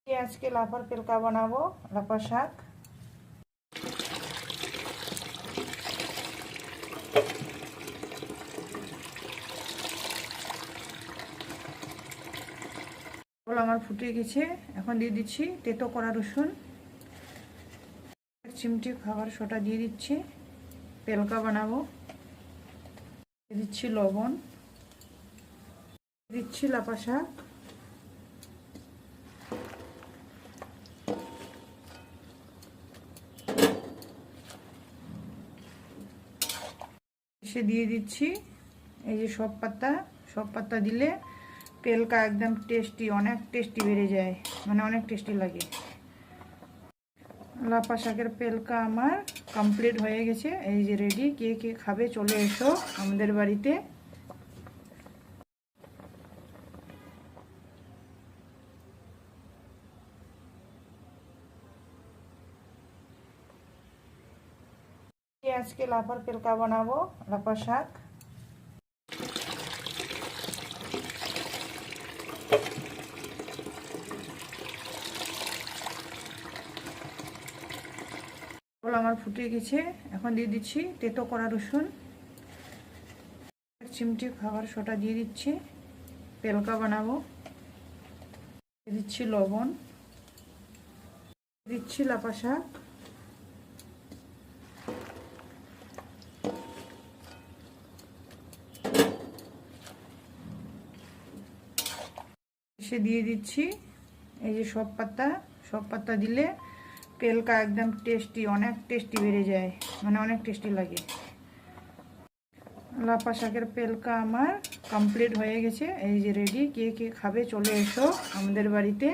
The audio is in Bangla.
আজকে লাফার পেলকা বানাবো, লাফা শাক। আমার ফুটে গেছে, এখন দিয়ে দিচ্ছি তেতো করা রসুন, এক চিমটি খাবার সোডা দিয়ে দিচ্ছি। পেলকা বানাবো, দিয়ে দিচ্ছি লবণ, দিচ্ছি লাফা শাক, দিয়ে দিচ্ছি এই যে সব পাতা দিলে পেলকা একদম টেস্টি, অনেক টেস্টি বেড়ে যায়, মানে অনেক টেস্টি লাগে। লাফা শাকের পেলকা আমার কমপ্লিট হয়ে গেছে, এই যে রেডি। কে কে খাবে চলে এসো আমাদের বাড়িতে। আজকে লাফার পেলকা বানাবো, লাফা শাক। আমার ফুটে গেছে, এখন দিয়ে দিচ্ছি তেতো করা রসুন, এক চিমটি খাবার সোডা দিয়ে দিচ্ছি। পেলকা বানাবো, দিয়ে দিচ্ছি লবণ, দিচ্ছি লাফা শাক, দিয়ে দিচ্ছি এই যে সব পাতা দিলে পেলকা একদম টেস্টি, অনেক টেস্টি বেড়ে যায়, মানে অনেক টেস্টি লাগে। লাফা শাকের পেলকা আমার কমপ্লিট হয়ে গেছে, এই যে রেডি। কে কে খাবে চলে এসো আমাদের বাড়িতে।